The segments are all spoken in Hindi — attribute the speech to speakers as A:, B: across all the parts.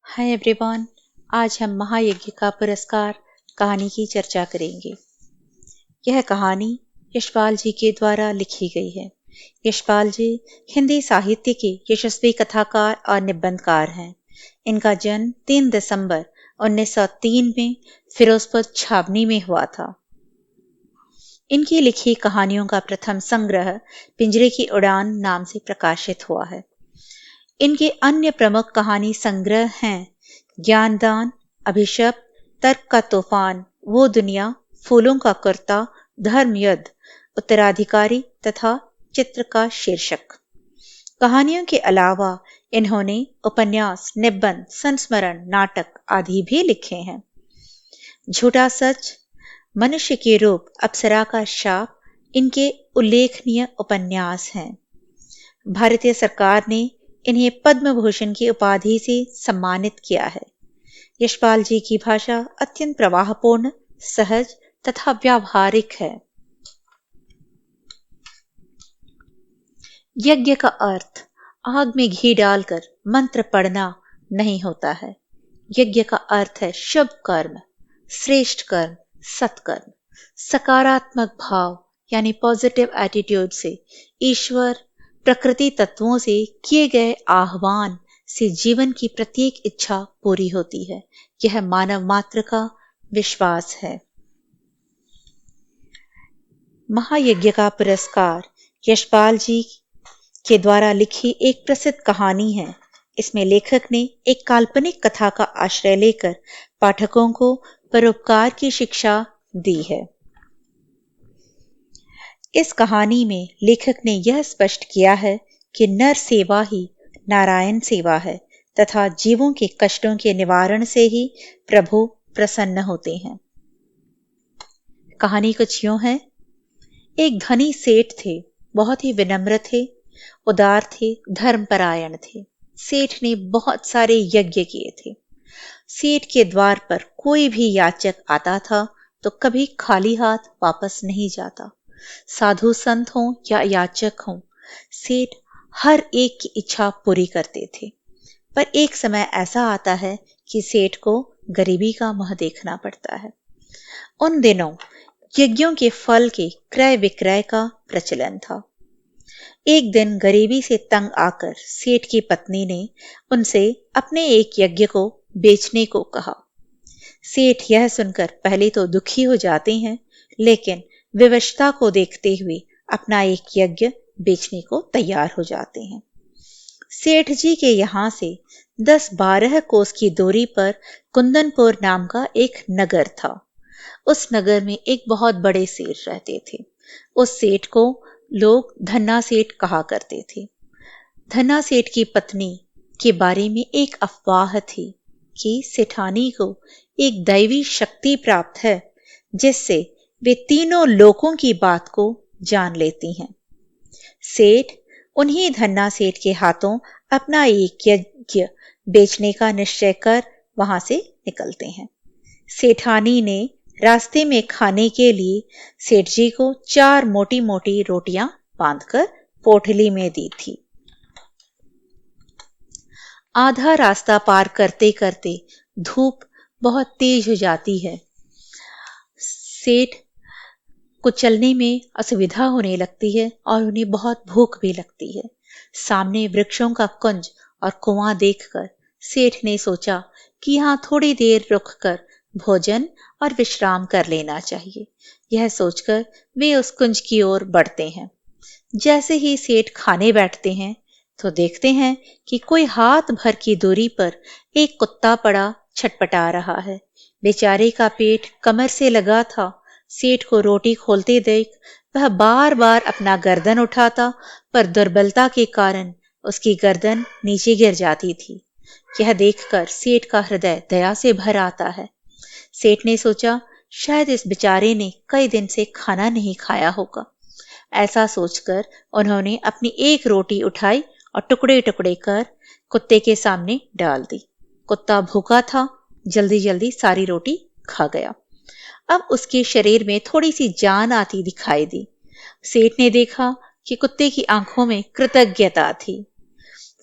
A: Hi everyone. आज हम महायज्ञ का पुरस्कार कहानी की चर्चा करेंगे। यह कहानी यशपाल जी के द्वारा लिखी गई है। यशपाल जी हिंदी साहित्य के यशस्वी कथाकार और निबंधकार हैं। इनका जन्म 3 दिसंबर 1903 में फिरोजपुर छावनी में हुआ था। इनकी लिखी कहानियों का प्रथम संग्रह पिंजरे की उड़ान नाम से प्रकाशित हुआ है। इनके अन्य प्रमुख कहानी संग्रह हैं ज्ञानदान, अभिशप्त, तर्क का तूफान, वो दुनिया, फूलों का कुर्ता, धर्म युद्ध, उत्तराधिकारी तथा चित्र का शीर्षक। कहानियों के अलावा इन्होंने उपन्यास, निबंध, संस्मरण, नाटक आदि भी लिखे हैं। झूठा सच, मनुष्य के रूप, अप्सरा का शाप इनके उल्लेखनीय उपन्यास हैं। भारतीय सरकार ने इन्हें पद्म भूषण की उपाधि से सम्मानित किया है। यशपाल जी की भाषा अत्यंत प्रवाहपूर्ण, सहज तथा व्यावहारिक है। यज्ञ का अर्थ आग में घी डालकर मंत्र पढ़ना नहीं होता है। यज्ञ का अर्थ है शुभ कर्म, श्रेष्ठ कर्म, सत्कर्म। सकारात्मक भाव यानी पॉजिटिव एटीट्यूड से ईश्वर, प्रकृति तत्वों से किए गए आह्वान से जीवन की प्रत्येक इच्छा पूरी होती है। यह मानव मात्र का विश्वास है। महायज्ञ का पुरस्कार यशपाल जी के द्वारा लिखी एक प्रसिद्ध कहानी है। इसमें लेखक ने एक काल्पनिक कथा का आश्रय लेकर पाठकों को परोपकार की शिक्षा दी है। इस कहानी में लेखक ने यह स्पष्ट किया है कि नर सेवा ही नारायण सेवा है तथा जीवों के कष्टों के निवारण से ही प्रभु प्रसन्न होते हैं। कहानी कुछ यूं है। एक धनी सेठ थे, बहुत ही विनम्र थे, उदार थे, धर्मपरायण थे। सेठ ने बहुत सारे यज्ञ किए थे। सेठ के द्वार पर कोई भी याचक आता था तो कभी खाली हाथ वापस नहीं जाता। साधु संत हों या याचक हों, सेठ हर एक की इच्छा पूरी करते थे। पर एक समय ऐसा आता है कि सेठ को गरीबी का मुंह देखना पड़ता है। उन दिनों यज्ञों के फल के क्रय विक्रय का प्रचलन था। एक दिन गरीबी से तंग आकर सेठ की पत्नी ने उनसे अपने एक यज्ञ को बेचने को कहा। सेठ यह सुनकर पहले तो दुखी हो जाते हैं, लेकिन विवशता को देखते हुए अपना एक यज्ञ बेचने को तैयार हो जाते हैं। सेठ जी के यहां से 10-12 कोस की दूरी पर कुंदनपुर नाम का एक नगर था। उस नगर में एक बहुत बड़े सेठ रहते थे। उस सेठ को लोग धन्ना सेठ कहा करते थे। धन्ना सेठ की पत्नी के बारे में एक अफवाह थी कि सेठानी को एक दैवी शक्ति प्राप्त है, जिससे वे तीनों लोकों की बात को जान लेती हैं। सेठ उन्हीं धन्ना सेठ के हाथों अपना एक यज्ञ बेचने का निश्चय कर वहां से निकलते हैं। सेठानी ने रास्ते में खाने के लिए सेठ जी को 4 मोटी मोटी रोटियां बांधकर पोटली में दी थी। आधा रास्ता पार करते करते धूप बहुत तेज हो जाती है। सेठ को चलने में असुविधा होने लगती है और उन्हें बहुत भूख भी लगती है। सामने वृक्षों का कुंज और कुआं देखकर सेठ ने सोचा कि यहाँ थोड़ी देर रुककर भोजन और विश्राम कर लेना चाहिए। यह सोचकर वे उस कुंज की ओर बढ़ते हैं। जैसे ही सेठ खाने बैठते हैं तो देखते हैं कि कोई हाथ भर की दूरी पर एक कुत्ता पड़ा छटपटा रहा है। बेचारे का पेट कमर से लगा था। सेठ को रोटी खोलते देख वह बार बार अपना गर्दन उठाता, पर दुर्बलता के कारण उसकी गर्दन नीचे गिर जाती थी। यह देखकर सेठ का हृदय दया से भर आता है। सेठ ने सोचा शायद इस बेचारे ने कई दिन से खाना नहीं खाया होगा। ऐसा सोचकर उन्होंने अपनी एक रोटी उठाई और टुकड़े टुकड़े कर कुत्ते के सामने डाल दी। कुत्ता भूखा था, जल्दी जल्दी सारी रोटी खा गया। अब उसके शरीर में थोड़ी सी जान आती दिखाई दी। सेठ ने देखा कि कुत्ते की आंखों में कृतज्ञता थी।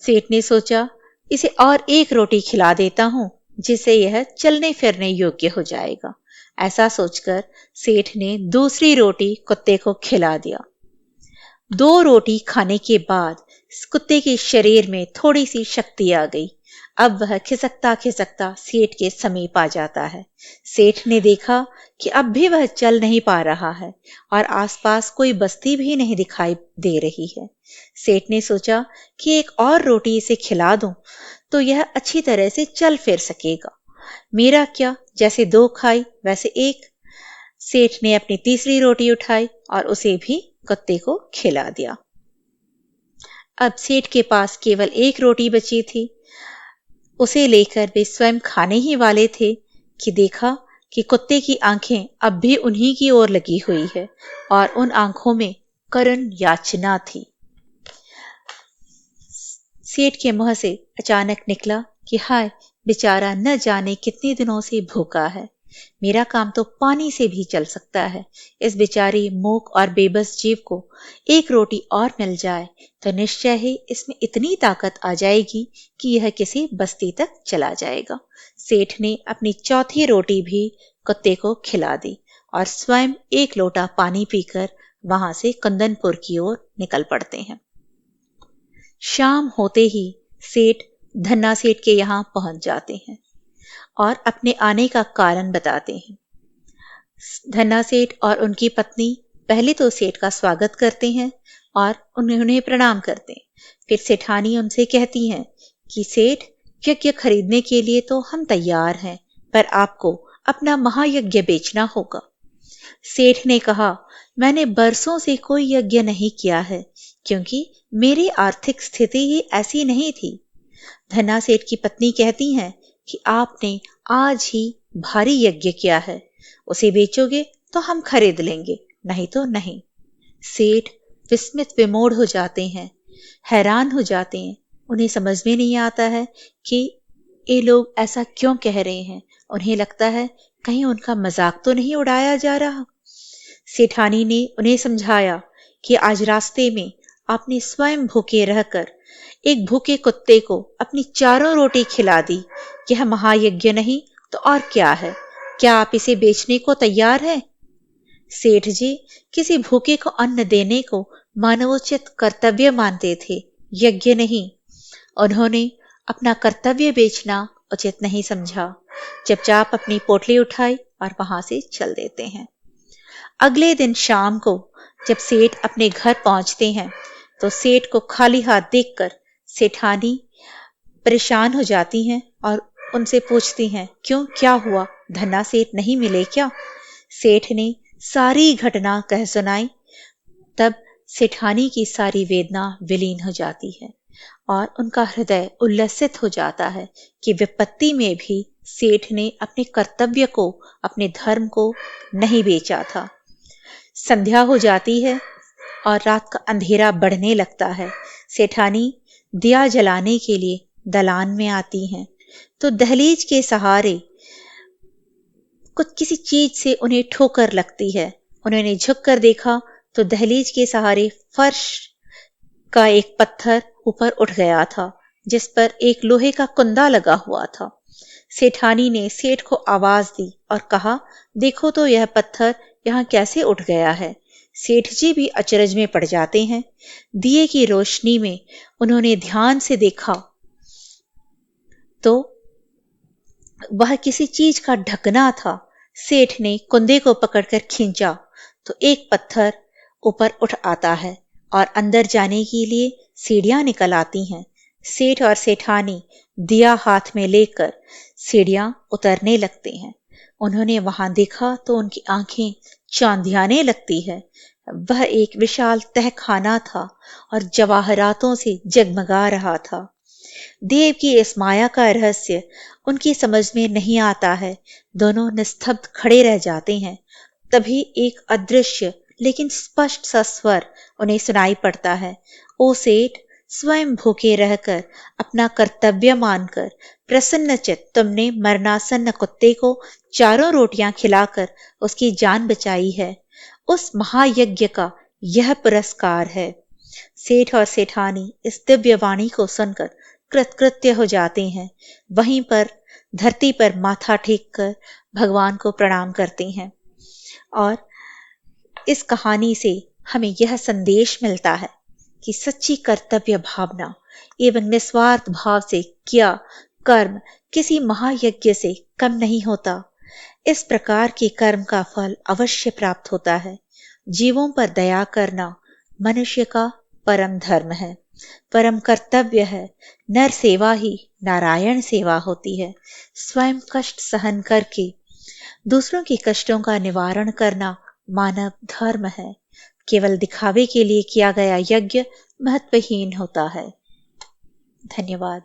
A: सेठ ने सोचा इसे और एक रोटी खिला देता हूं, जिससे यह चलने फिरने योग्य हो जाएगा। ऐसा सोचकर सेठ ने दूसरी रोटी कुत्ते को खिला दिया। 2 रोटी खाने के बाद कुत्ते के शरीर में थोड़ी सी शक्ति आ गई। अब वह खिसकता खिसकता सेठ के समीप आ जाता है। सेठ ने देखा कि अब भी वह चल नहीं पा रहा है और आसपास कोई बस्ती भी नहीं दिखाई दे रही है। सेठ ने सोचा कि एक और रोटी इसे खिला दूं तो यह अच्छी तरह से चल फिर सकेगा। मेरा क्या, जैसे 2 खाई वैसे 1। सेठ ने अपनी तीसरी रोटी उठाई और उसे भी कुत्ते को खिला दिया। अब सेठ के पास केवल 1 रोटी बची थी। उसे लेकर वे स्वयं खाने ही वाले थे कि देखा कि कुत्ते की आंखें अब भी उन्हीं की ओर लगी हुई है और उन आंखों में करुण याचना थी। सेठ के मुंह से अचानक निकला कि हाय, बेचारा न जाने कितने दिनों से भूखा है। मेरा काम तो पानी से भी चल सकता है। इस बेचारी मूक और बेबस जीव को 1 रोटी और मिल जाए तो निश्चय ही इसमें इतनी ताकत आ जाएगी कि यह किसी बस्ती तक चला जाएगा। सेठ ने अपनी चौथी रोटी भी कुत्ते को खिला दी और स्वयं 1 लोटा पानी पीकर वहां से कुंदनपुर की ओर निकल पड़ते हैं। शाम होते ही सेठ धन्ना सेठ के यहां पहुंच जाते हैं और अपने आने का कारण बताते हैं। धन्ना सेठ और उनकी पत्नी पहले तो सेठ का स्वागत करते हैं और उन्हें प्रणाम करते हैं। फिर सेठानी उनसे कहती हैं कि सेठ, यज्ञ खरीदने के लिए तो हम तैयार हैं, पर आपको अपना महायज्ञ बेचना होगा। सेठ ने कहा, मैंने बरसों से कोई यज्ञ नहीं किया है, क्योंकि मेरी आर्थिक स्थिति ही ऐसी नहीं थी। धन्ना सेठ की पत्नी कहती हैं कि आपने आज ही भारी यज्ञ किया है, उसे बेचोगे तो हम खरीद लेंगे, नहीं तो नहीं। सेठ विस्मित विमोढ़ हो जाते हैं, हैरान हो जाते हैं। उन्हें समझ में नहीं आता है कि ये लोग ऐसा क्यों कह रहे हैं। उन्हें लगता है कहीं उनका मजाक तो नहीं उड़ाया जा रहा। सेठानी ने उन्हें समझाया कि आज रास्ते में आपने स्वयं भूखे रहकर एक भूखे कुत्ते को अपनी 4 रोटी खिला दी। यह महायज्ञ नहीं तो और क्या है? क्या आप इसे बेचने को तैयार हैं? सेठ जी किसी भूखे को अन्न देने को मानवोचित कर्तव्य मानते थे, यज्ञ नहीं। उन्होंने अपना कर्तव्य बेचना उचित नहीं समझा। चुपचाप अपनी पोटली उठाई और वहां से चल देते हैं। अगले दिन शाम को जब सेठ अपने घर पहुंचते हैं तो सेठ को खाली हाथ देखकर सेठानी परेशान हो जाती हैं और उनसे पूछती हैं, क्यों, क्या हुआ? धन्ना सेठ नहीं मिले क्या? सेठ ने सारी घटना कह सुनाई। तब सेठानी की सारी वेदना विलीन हो जाती है और उनका हृदय उल्लसित हो जाता है कि विपत्ति में भी सेठ ने अपने कर्तव्य को, अपने धर्म को नहीं बेचा था। संध्या हो जाती है और रात का अंधेरा बढ़ने लगता है। सेठानी दिया जलाने के लिए दलान में आती हैं तो दहलीज के सहारे कुछ किसी चीज से उन्हें ठोकर लगती है। उन्होंने झुककर देखा तो दहलीज के सहारे फर्श का एक पत्थर ऊपर उठ गया था, जिस पर एक लोहे का कुंदा लगा हुआ था। सेठानी ने सेठ को आवाज दी और कहा, देखो तो यह पत्थर यहाँ कैसे उठ गया है। सेठ जी भी अचरज में पड़ जाते हैं। दिए की रोशनी में उन्होंने ध्यान से देखा तो वह किसी चीज का ढकना था। सेठ ने कुंदे को पकड़कर खींचा तो एक पत्थर ऊपर उठ आता है और अंदर जाने के लिए सीढ़ियां निकल आती हैं। सेठ और सेठानी दिया हाथ में लेकर सीढ़ियां उतरने लगते हैं। उन्होंने वहां देखा तो उनकी आंखें चांदियाने लगती है। वह एक विशाल तहखाना था और जवाहरातों से जगमगा रहा था। देव की इस माया का रहस्य उनकी समझ में नहीं आता है। दोनों निस्तब्ध खड़े रह जाते हैं। तभी एक अदृश्य लेकिन स्पष्ट सा स्वर उन्हें सुनाई पड़ता है, ओ सेठ, स्वयं भूखे रहकर अपना कर्तव्य मानकर प्रसन्नचित तुमने मरणासन्न कुत्ते को 4 रोटियां खिलाकर उसकी जान बचाई है। उस महायज्ञ का यह पुरस्कार है। सेठ और सेठानी इस दिव्य वाणी को सुनकर कृतकृत्य हो जाते हैं, वहीं पर धरती पर माथा टेक कर भगवान को प्रणाम करते हैं। और इस कहानी से हमें यह संदेश मिलता है कि सच्ची कर्तव्य भावना एवं निस्वार्थ भाव से किया कर्म किसी महायज्ञ से कम नहीं होता। इस प्रकार के कर्म का फल अवश्य प्राप्त होता है। जीवों पर दया करना मनुष्य का परम धर्म है, परम कर्तव्य है। नर सेवा ही नारायण सेवा होती है। स्वयं कष्ट सहन करके दूसरों के कष्टों का निवारण करना मानव धर्म है। केवल दिखावे के लिए किया गया यज्ञ महत्वहीन होता है। धन्यवाद।